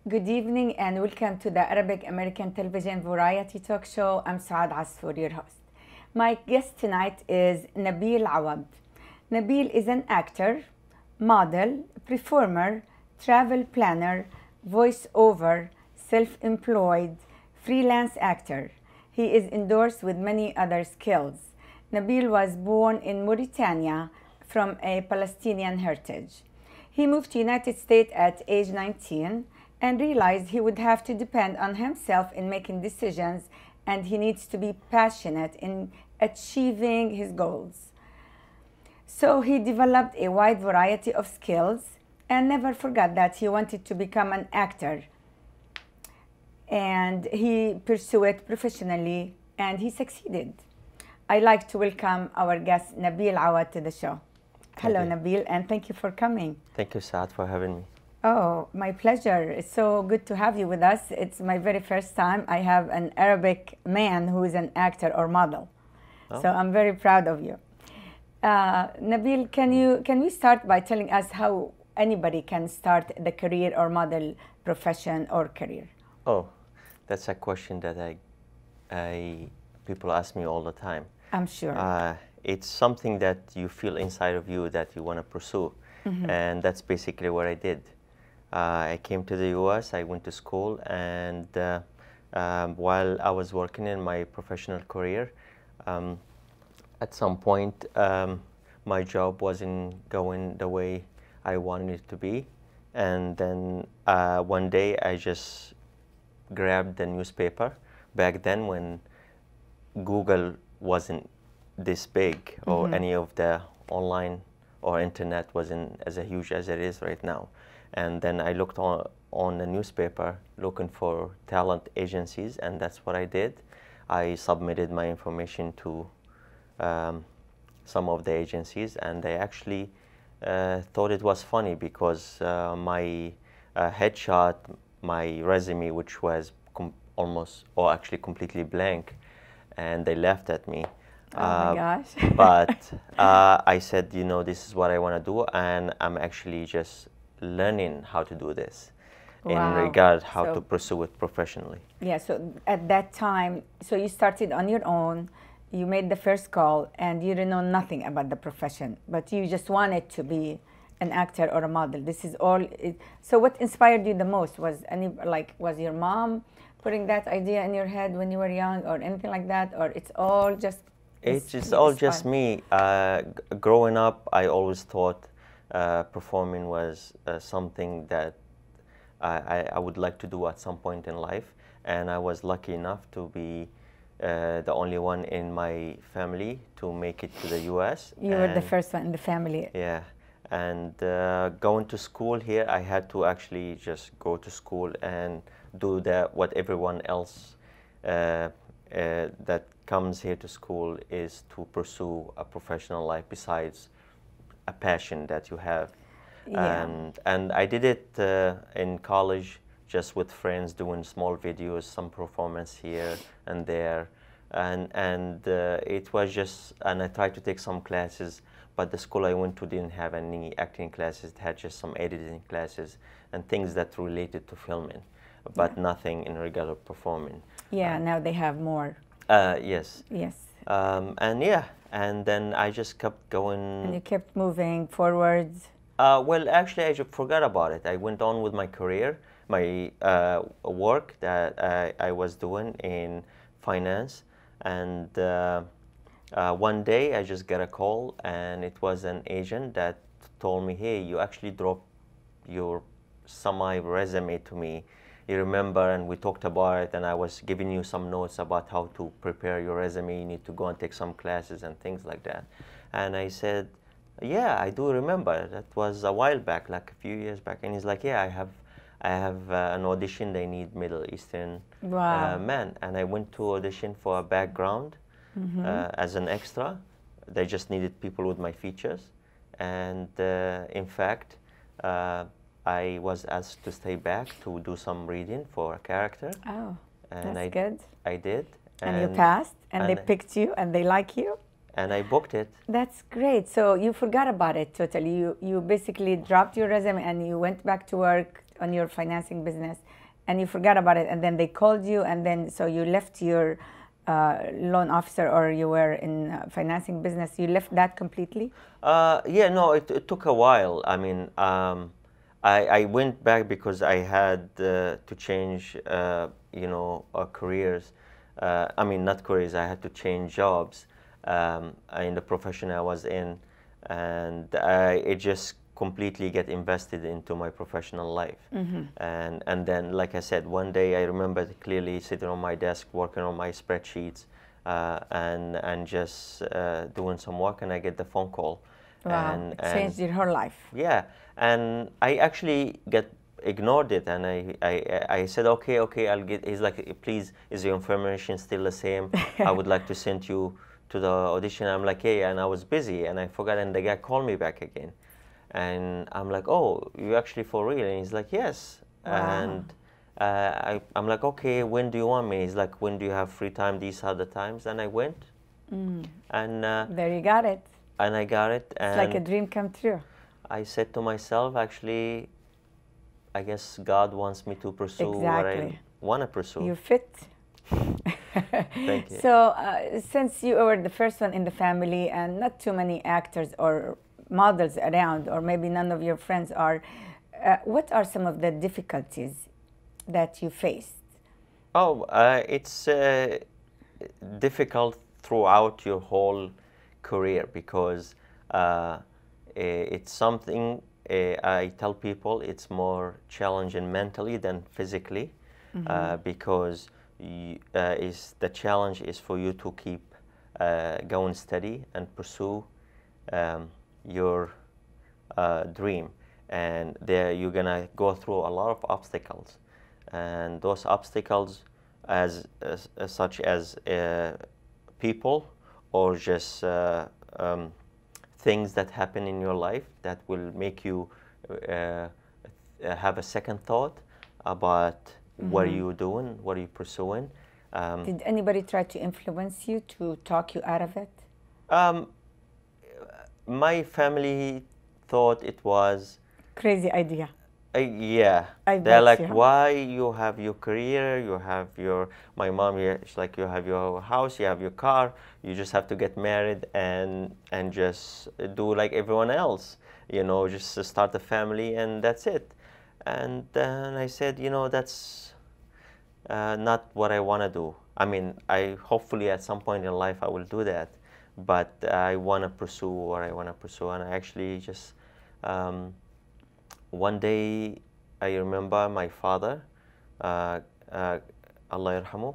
Good evening and welcome to the Arabic American Television Variety Talk Show. I'm Suad Asfour, your host. My guest tonight is Nabil Awad. Nabil is an actor, model, performer, travel planner, voiceover, self-employed, freelance actor. He is endorsed with many other skills. Nabil was born in Mauritania from a Palestinian heritage. He moved to United States at age 19 and realized he would have to depend on himself in making decisions, and he needs to be passionate in achieving his goals. So he developed a wide variety of skills and never forgot that he wanted to become an actor. And he pursued it professionally and he succeeded. I'd like to welcome our guest Nabil Awad to the show. Hello, Nabil, and thank you for coming. Thank you, Saad, for having me. Oh, my pleasure. It's so good to have you with us. It's my very first time I have an Arabic man who is an actor or model. Oh. So I'm very proud of you. Nabil, can we start by telling us how anybody can start the career or model profession or career? Oh, that's a question that people ask me all the time. I'm sure. It's something that you feel inside of you that you want to pursue. Mm-hmm. And that's basically what I did. I came to the US, I went to school, and while I was working in my professional career, at some point my job wasn't going the way I wanted it to be. And then one day I just grabbed the newspaper, back then when Google wasn't this big, or mm-hmm. any of the online or internet wasn't as huge as it is right now. And then I looked on the newspaper looking for talent agencies, and that's what I did. I submitted my information to some of the agencies, and they actually thought it was funny because my headshot, my resume, which was actually completely blank, and they laughed at me. Oh my gosh. But I said, you know, this is what I want to do, and I'm actually just learning how to do this. Wow. In regard how to pursue it professionally. Yeah, so at that time, so you started on your own, you made the first call, and you didn't know nothing about the profession, but you just wanted to be an actor or a model. This is all. So what inspired you the most? Was your mom putting that idea in your head when you were young, or anything like that, or it's all just? It's all just me. Growing up, I always thought performing was something that I would like to do at some point in life, and I was lucky enough to be the only one in my family to make it to the US. You were the first one in the family. Yeah, and going to school here, I had to actually just go to school and do what everyone else that comes here to school is to pursue a professional life besides a passion that you have. Yeah. And I did it in college, just with friends, doing small videos, some performance here and there, and it was just, and I tried to take some classes, but the school I went to didn't have any acting classes. It had just some editing classes and things that related to filming, but yeah. Nothing in regard to performing. Yeah, now they have more. Yes. Yes. And yeah, and then I just kept going. And you kept moving forwards. Well, actually, I just forgot about it. I went on with my career, my work that I was doing in finance, and one day I just got a call, and it was an agent that told me, "Hey, you actually dropped your resume to me. You remember, and we talked about it, and I was giving you some notes about how to prepare your resume. You need to go and take some classes and things like that." And I said, "Yeah, I do remember. That was a while back, like a few years back." And he's like, "Yeah, I have an audition. They need Middle Eastern man." And I went to audition for a background mm-hmm. As an extra. They just needed people with my features, and in fact. I was asked to stay back to do some reading for a character. Oh, and that's good. I did. And you passed, and they picked you, and they like you? And I booked it. That's great. So you forgot about it totally. You basically dropped your resume, and you went back to work on your financing business, and you forgot about it, and then they called you, and then so you left your loan officer, or you were in financing business, you left that completely? Yeah, no, it took a while. I mean, I went back because I had to change, careers. I mean, not careers, I had to change jobs in the profession I was in. And it just completely get invested into my professional life. And then, like I said, one day I remember clearly sitting on my desk working on my spreadsheets and just doing some work, and I get the phone call. Wow, it changed your whole life. Yeah, and I actually ignored it, and I said, okay, I'll get. He's like, please, is your information still the same? I would like to send you to the audition. I'm like, hey, and I was busy and I forgot, and the guy called me back again, and I'm like, oh, you actually for real? And he's like, yes. Wow. And I'm like, okay, when do you want me? He's like, when do you have free time? These are the times. And I went, and there you got it. And I got it. It's like a dream come true. I said to myself, actually, I guess God wants me to pursue what I want to pursue. You fit. Thank you. So, since you were the first one in the family and not too many actors or models around, or maybe none of your friends are, what are some of the difficulties that you faced? Oh, it's difficult throughout your whole career because it's something I tell people it's more challenging mentally than physically, because the challenge is for you to keep going steady and pursue your dream, and there you're gonna go through a lot of obstacles, and those obstacles such as people or just things that happen in your life that will make you have a second thought about what are you doing, what are you pursuing. Did anybody try to influence you to talk you out of it? My family thought it was crazy idea. Yeah, they're like, why you have your career, you have your, my mom here, she's like, you have your house, you have your car, you just have to get married and just do like everyone else, you know, just start a family and that's it. And then I said, you know, that's not what I want to do. I mean, hopefully at some point in life I will do that, but I want to pursue what I want to pursue. And I actually just one day, I remember my father, Allah yarhamu,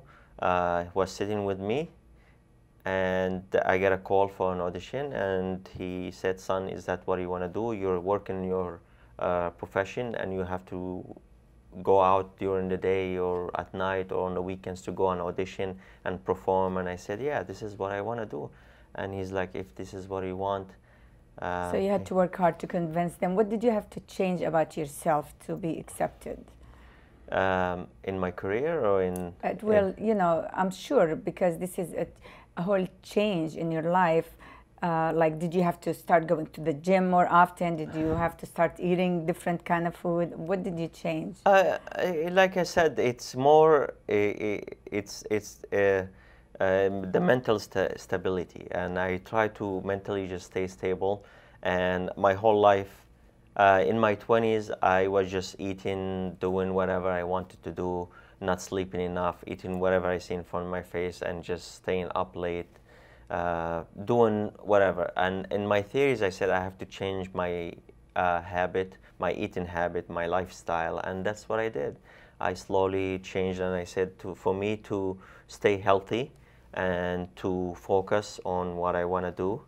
was sitting with me, and I got a call for an audition, and he said, son, is that what you want to do? You're working your profession, and you have to go out during the day or at night or on the weekends to go on audition and perform. And I said, yeah, this is what I want to do. And he's like, if this is what you want. So you had to work hard to convince them. What did you have to change about yourself to be accepted? In my career or in... well, you know, I'm sure, because this is a whole change in your life. Like, did you have to start going to the gym more often? Did you have to start eating different kind of food? What did you change? Like I said, it's more, the mental stability, and I try to mentally just stay stable. And my whole life, in my 20s, I was just eating, doing whatever I wanted to do, not sleeping enough, eating whatever I see in front of my face, and just staying up late, doing whatever. And in my theories, I said I have to change my habit, my eating habit, my lifestyle, and that's what I did. I slowly changed, and I said for me to stay healthy and to focus on what I want to do,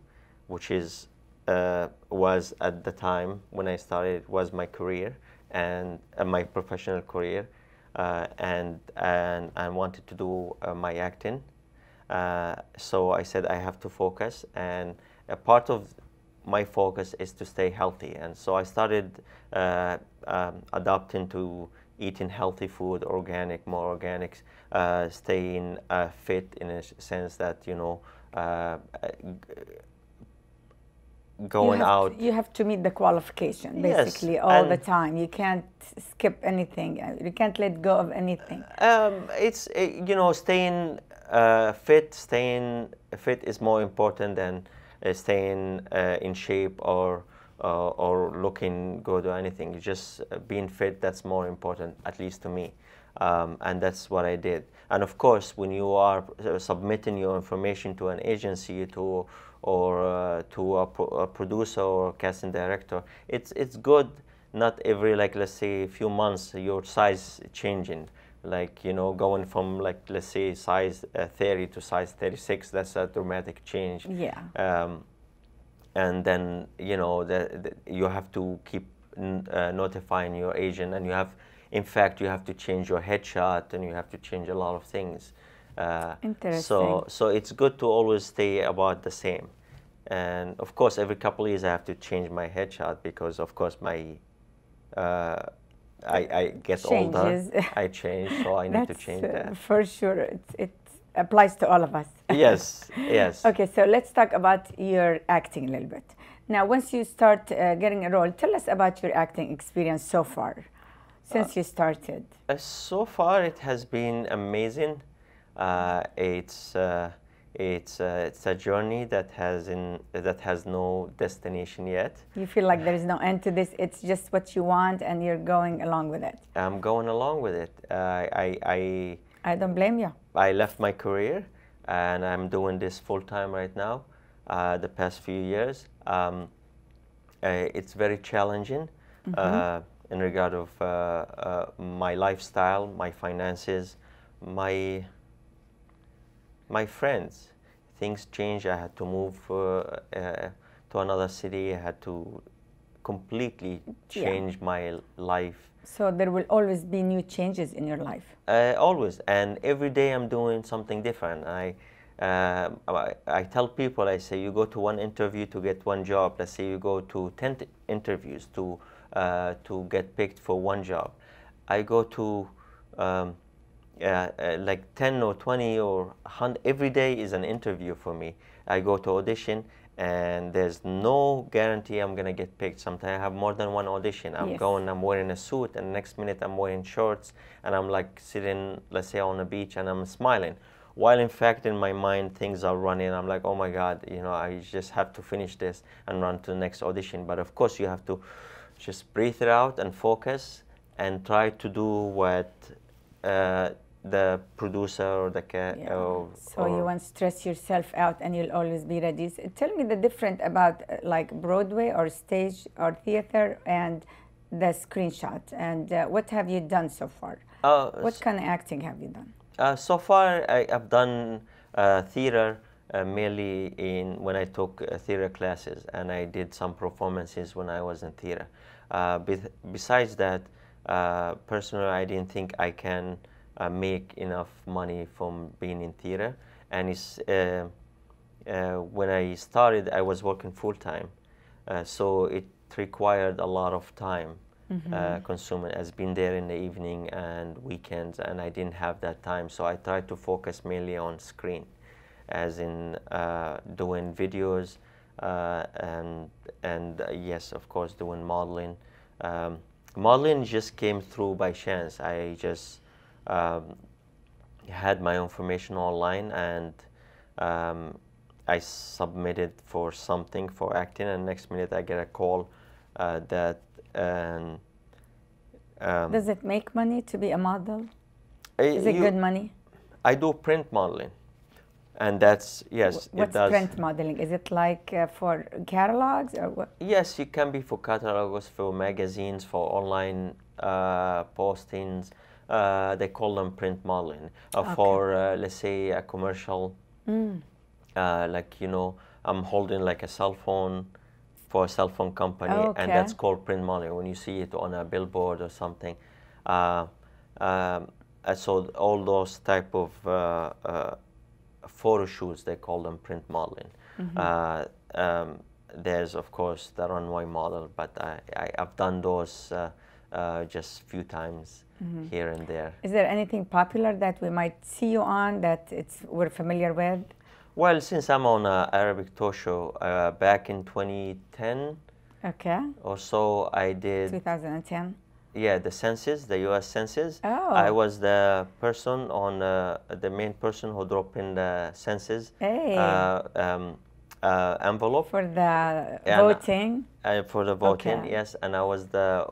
which is was at the time when I started, was my career and my professional career, and I wanted to do my acting. So I said I have to focus, and a part of my focus is to stay healthy. And so I started adapting to eating healthy food, organic, more organics, staying fit in a sense that, you know, going out. You have to meet the qualification, Yes, basically, all the time. You can't skip anything. You can't let go of anything. It's you know, staying staying fit is more important than staying in shape or looking good or anything. Just being fit, that's more important, at least to me. And that's what I did. And of course, when you are submitting your information to an agency to a producer or casting director, it's good. Not every, like, let's say, few months your size changing, like, you know, going from, like, let's say, size 30 to size 36. That's a dramatic change. Yeah. And then, you know, you have to keep notifying your agent, and you have, in fact, you have to change your headshot, and you have to change a lot of things. Interesting. So it's good to always stay about the same. And of course, every couple of years I have to change my headshot because, of course, I get older. I change, so I need to change that. For sure, it applies to all of us. Yes, yes. Okay, so let's talk about your acting a little bit. Now, once you start getting a role, tell us about your acting experience so far, since you started. So far, it has been amazing. It's a journey that has no destination yet. You feel like there is no end to this. It's just what you want, and you're going along with it. I'm going along with it. I don't blame you. I left my career, and I'm doing this full time right now. The past few years, it's very challenging in regard of my lifestyle, my finances, my friends. Things change. I had to move to another city. I had to completely change my life. So there will always be new changes in your life. Always, and every day I'm doing something different. I tell people, I say, you go to one interview to get one job. Let's say you go to 10 interviews to get picked for one job. I go to like 10 or 20 or 100. Every day is an interview for me. I go to audition, and there's no guarantee I'm gonna get picked. Sometimes I have more than one audition. I'm wearing a suit, and the next minute I'm wearing shorts, and I'm like sitting, let's say, on a beach, and I'm smiling. While in fact in my mind things are running. I'm like, oh my God, you know, I just have to finish this and run to the next audition. But of course you have to just breathe it out and focus and try to do what the producer or the so you won't stress yourself out, and you'll always be ready. So tell me the difference about like Broadway or stage or theater and the screenshot, and what have you done so far? What kind of acting have you done? So far I've done theater mainly when I took theater classes, and I did some performances when I was in theater. Besides that, personally, I didn't think I can make enough money from being in theater. And when I started, I was working full-time, so it required a lot of time consuming. I've been there in the evening and weekends, and I didn't have that time, so I tried to focus mainly on screen, as in doing videos and yes, of course, doing modeling. Modeling just came through by chance. I just had my information online, and I submitted for something for acting, and next minute I get a call that. Does it make money to be a model? Is it good money? I do print modeling, and that's, yes, What's it does. print modeling? Is it like for catalogs or what? Yes, it can be for catalogs, for magazines, for online postings. They call them print modeling. For, let's say, a commercial, like, you know, I'm holding like a cell phone for a cell phone company, and that's called print modeling when you see it on a billboard or something. So all those type of photo shoots, they call them print modeling. There's, of course, the runway model, but I've done those just a few times here and there. Is there anything popular that we might see you on that we're familiar with? Well, since I'm on an Arabic talk show, back in 2010 Okay. or so, I did, 2010. yeah, the census, the U.S. census. Oh. I was the person on the main person who dropped in the census Hey. envelope. For the And, voting. for the voting, Okay. yes, and I was the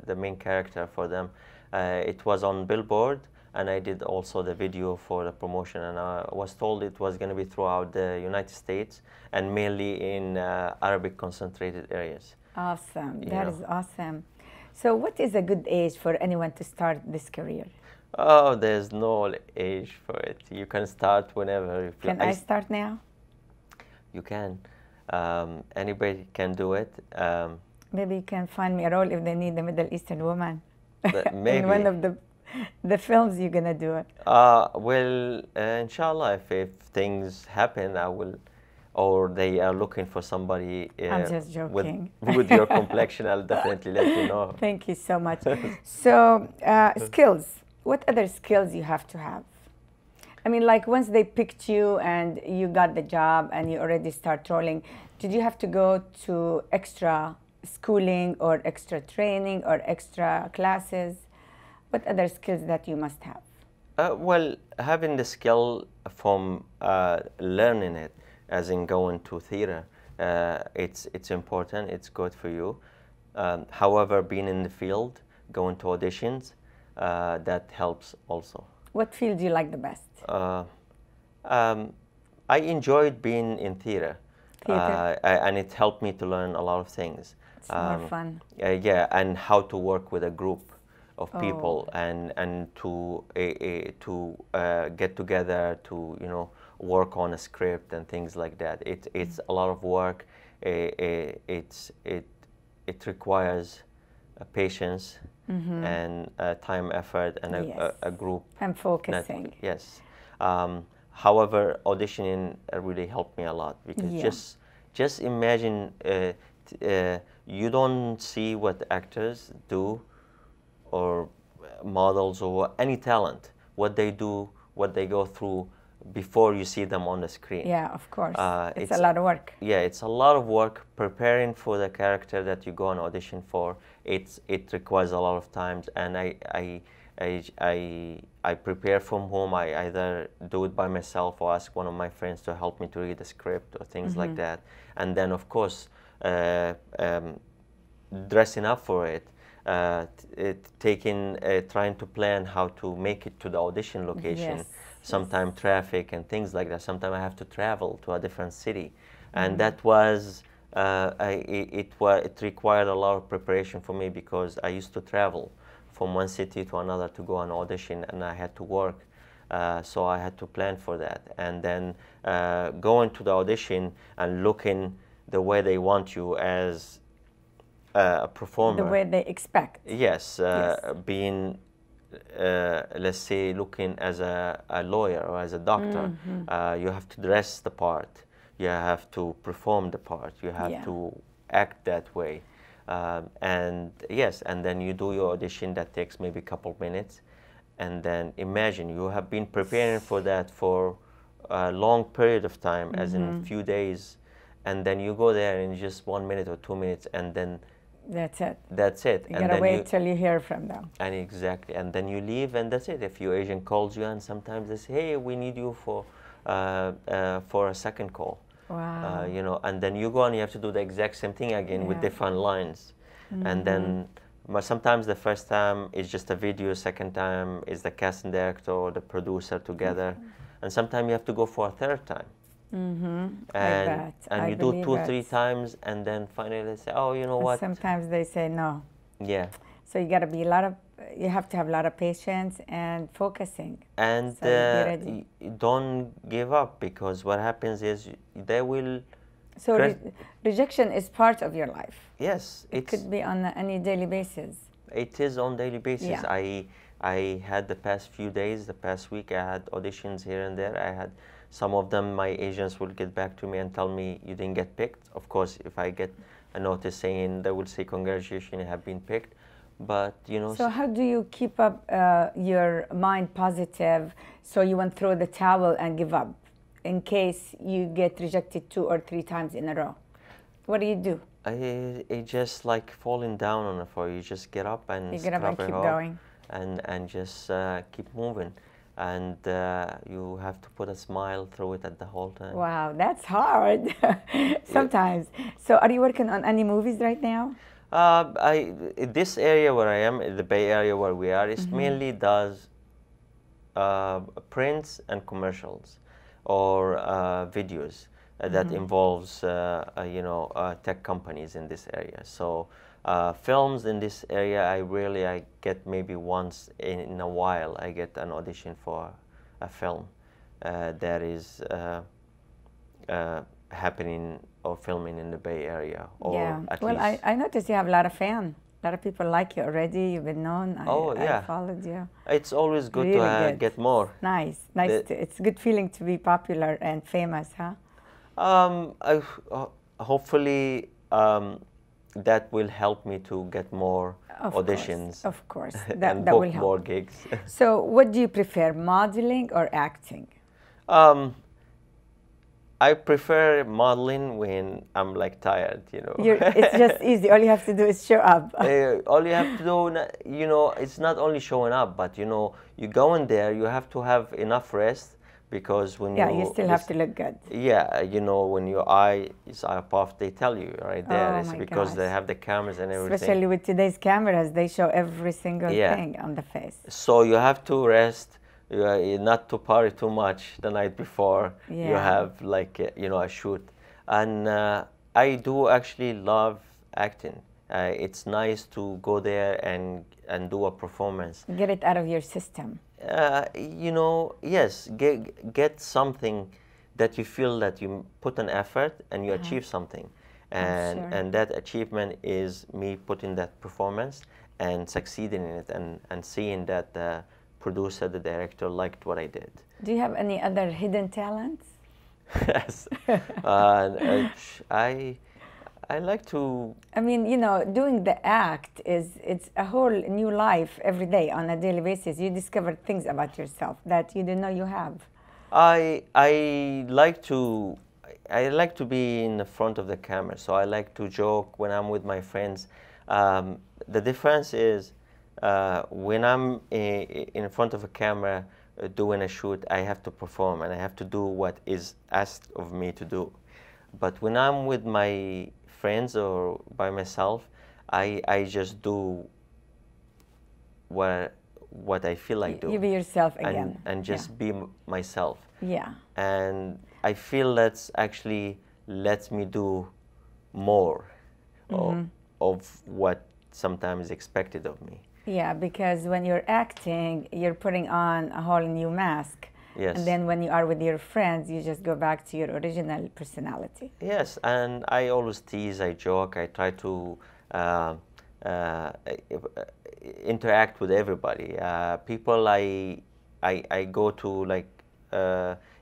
the main character for them. It was on Billboard, and I did also the video for the promotion. And I was told it was going to be throughout the United States and mainly in Arabic concentrated areas. Awesome. You That know. is awesome. So, what is a good age for anyone to start this career? Oh, there's no age for it. You can start whenever you feel. Can I start now? You can. Anybody can do it. Maybe you can find me a role if they need a Middle Eastern woman. Maybe. In one of the films you're gonna do it. Well, inshallah, if things happen, I will, or they are looking for somebody I'm just joking. with your complexion, I'll definitely let you know. Thank you so much. So, skills. What other skills you have to have? I mean, like once they picked you and you got the job and you already start rolling, did you have to go to extra schooling or extra training or extra classes? What other skills that you must have? Well, having the skill from learning it, as in going to theater, it's important. It's good for you. However, being in the field, going to auditions, that helps also. What field do you like the best? I enjoyed being in theater, Theater? and it helped me to learn a lot of things. It's more fun. Yeah, and how to work with a group of people Oh. and to get together to work on a script and things like that. It's a lot of work. It requires patience and time, effort, and Yes. a group. And focusing. Network. Yes. However, auditioning really helped me a lot because Yeah. just imagine you don't see what actors do or models or any talent, what they do, what they go through before you see them on the screen. Yeah, of course. It's a it's- lot of work. Yeah, it's a lot of work preparing for the character that you go on audition for. It requires a lot of times, and I prepare from home. I either do it by myself or ask one of my friends to help me to read the script or things like that. And then, of course, dressing up for it, trying to plan how to make it to the audition location. Yes, Sometimes traffic and things like that. Sometimes I have to travel to a different city, and that was it required a lot of preparation for me because I used to travel from one city to another to go on audition, and I had to work. So I had to plan for that, and then going to the audition and looking the way they want you as a performer. The way they expect. Yes, Yes. being, let's say, looking as a lawyer or as a doctor, you have to dress the part, you have to perform the part, you have Yeah. to act that way. And yes, and then you do your audition that takes maybe a couple minutes. And then imagine you have been preparing for that for a long period of time, as in a few days, and then you go there in just 1 minute or 2 minutes, and then That's it. that's it. You and gotta then wait till you hear from them. and exactly, and then you leave, and that's it. If your agent calls you, and sometimes they say, "Hey, we need you for a second call." Wow. And then you go and you have to do the exact same thing again with Yeah. different lines, and then. But sometimes the first time is just a video, second time is the casting director or the producer together, and sometimes you have to go for a third time. I bet. And I you do believe 2-3 it. times, and then finally they say, "Oh, you know And what? sometimes they say no. Yeah." So you gotta be you have to have a lot of patience and focusing. And So be ready. don't give up, because what happens is they will. So Chris- rejection is part of your life. Yes, It could be on any daily basis. It is on daily basis. Yeah. I had the past few days, the past week, I had auditions here and there. I had some of them, my agents will get back to me and tell me you didn't get picked. Of course, if I get a notice saying, they will say congratulations, you have been picked. But So how do you keep up your mind positive so you won't throw the towel and give up? in case you get rejected 2 or 3 times in a row? What do you do? It just like falling down on the floor. You just get up and You get up and scrub it keep up going. and just keep moving. And you have to put a smile through it at the whole time. Wow, that's hard sometimes. So are you working on any movies right now? This area where I am, the Bay Area where we are, is mainly does prints and commercials or videos that involves tech companies in this area. So films in this area, I get maybe once in a while I get an audition for a film that is happening or filming in the Bay Area, or Yeah. at Well, least. I noticed you have a lot of fans. A lot of people like you already. You've been known. Yeah. I followed you. It's always good Really to good. get more. Nice. It's a good feeling to be popular and famous, huh? Hopefully that will help me to get more auditions. Of course. And That book will help. more gigs. So what do you prefer, modeling or acting? I prefer modeling when I'm like tired, you know. It's just easy. All you have to do is show up. All you have to do, you know, it's not only showing up, but you know, you go in there, you have to have enough rest, because when you still have to look good. Yeah, you know, when your eyes are puffed, they tell you right there. Oh It's my because they gosh. have the cameras and everything. Especially with today's cameras, they show every single thing on the face. So you have to rest. Not to party too much the night before you have like a shoot. And I do actually love acting. It's nice to go there and do a performance. Get it out of your system. You know, yes, get something that you feel that you put an effort and you achieve something. And that achievement is me putting that performance and succeeding in it, and seeing that the producer, the director, liked what I did. Do you have any other hidden talents? Yes. I like to... I mean, you know, doing the act it's a whole new life every day on a daily basis. You discover things about yourself that you didn't know you have. I like to be in the front of the camera, so I like to joke when I'm with my friends. The difference is when I'm in front of a camera doing a shoot, I have to perform and I have to do what is asked of me to do. But when I'm with my friends or by myself, I just do what I feel like doing. You be yourself again. And just be myself. Yeah. And I feel that's actually lets me do more of what sometimes is expected of me. Yeah, because when you're acting, you're putting on a whole new mask. Yes. And then when you are with your friends, you just go back to your original personality. Yes, and I always tease, I joke, I try to interact with everybody. People I go to like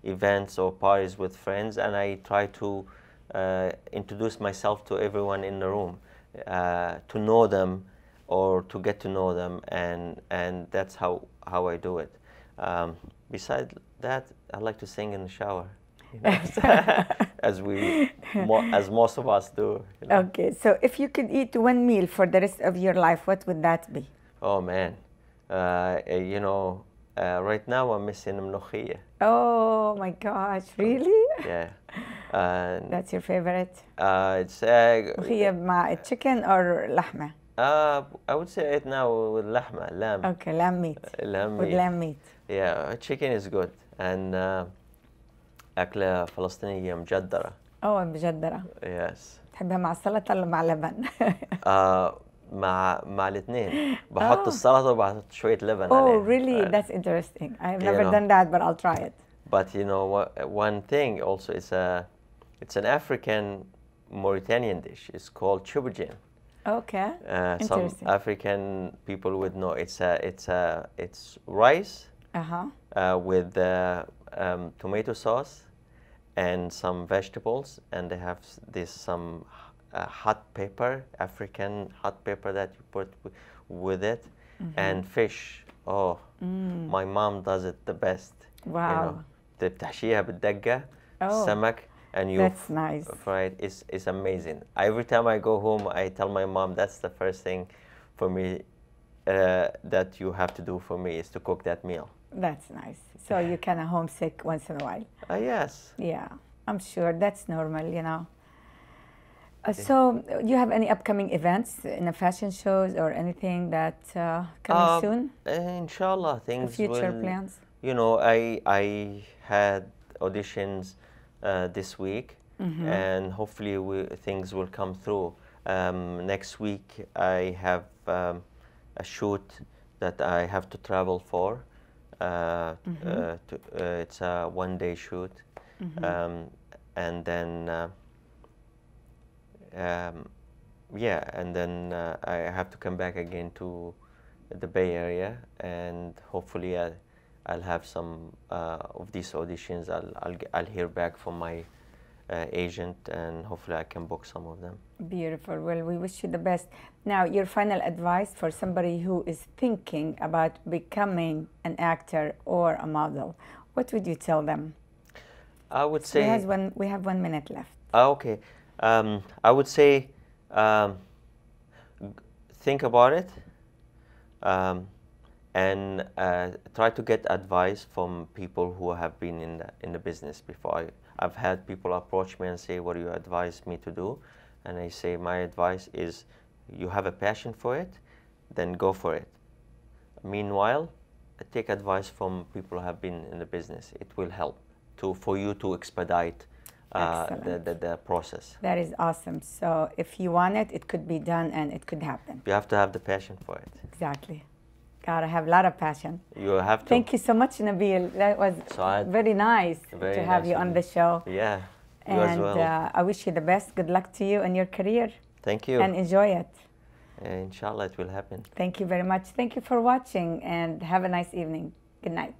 events or parties with friends, and I try to introduce myself to everyone in the room, to know them or to get to know them, and that's how I do it. Besides that, I like to sing in the shower, you know, as most of us do. You know? Okay, so if you could eat one meal for the rest of your life, what would that be? Oh man, you know, right now I'm missing mlokhia. Oh my gosh, really? Yeah. That's your favorite? It's ملوخية مع chicken or لحمة? I would say it now with lahma, lamb. Okay, lamb meat. Lamb with meat. lamb meat. Yeah, chicken is good. And أكلة فلسطينية مجدرة. Oh, مجدرة. Yes. تحبها مع السلطة ولا مع لبن؟ مع الاثنين. بحط السلطة وبحط شوية لبن Oh, عليها. really? That's interesting. I've never know. done that, but I'll try it. But you know, one thing also, it's an African Mauritanian dish. It's called chiboujen. Okay. Some Interesting. African people would know. It's rice with tomato sauce and some vegetables, and they have some hot pepper, African hot pepper that you put with it, and fish. Oh, my mom does it the best. Wow. You know? بتحشيها بالدقة Oh, سمك, and you that's nice. fry it. It's amazing. Every time I go home, I tell my mom that's the first thing for me that you have to do for me is to cook that meal. That's nice. So you're kind of homesick once in a while. Yes. Yeah, I'm sure that's normal, you know. So, do you have any upcoming events in the fashion shows or anything that coming soon? Inshallah, things Future will. plans? You know, I had auditions this week, and hopefully things will come through. Next week, I have a shoot that I have to travel for. It's a one-day shoot, and then. Yeah, and then I have to come back again to the Bay Area, and hopefully I'll have some of these auditions. I'll hear back from my agent, and hopefully I can book some of them. Beautiful. Well, we wish you the best. Now, your final advice for somebody who is thinking about becoming an actor or a model, what would you tell them? I would say we have 1 minute left. Okay. I would say think about it, and try to get advice from people who have been in the business before. I've had people approach me and say, "What do you advise me to do?" And I say, my advice is, you have a passion for it, then go for it. Meanwhile, take advice from people who have been in the business. It will help for you to expedite the process. That is awesome. So if you want it, it could be done and it could happen. You have to have the passion for it. Exactly. Gotta have a lot of passion. You have to. Thank you so much, Nabil. That was Suad, very nice to have you on the show. Yeah, you as well. And I wish you the best. Good luck to you and your career. Thank you. And enjoy it. Inshallah, it will happen. Thank you very much. Thank you for watching and have a nice evening. Good night.